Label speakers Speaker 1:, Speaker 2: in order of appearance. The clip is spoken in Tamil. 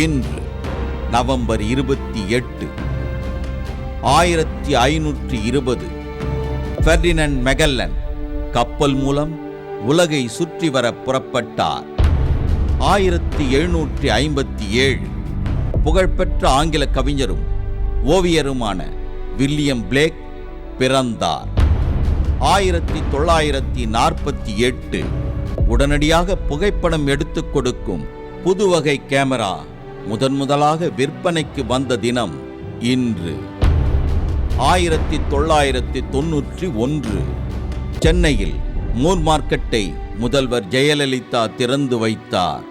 Speaker 1: இன்று நவம்பர் 28, 1520 பெர்டினண்ட் மெகல்லன் கப்பல் மூலம் உலகை சுற்றி வர புறப்பட்டார். 1757 புகழ்பெற்ற ஆங்கில கவிஞரும் ஓவியருமான வில்லியம் பிளேக் பிறந்தார். 1948 உடனடியாக புகைப்படம் எடுத்துக் கொடுக்கும் புதுவகை கேமரா முதன்முதலாக விற்பனைக்கு வந்த தினம் இன்று. 1991 சென்னையில் மூர் மார்க்கெட்டை முதல்வர் ஜெயலலிதா திறந்து வைத்தார்.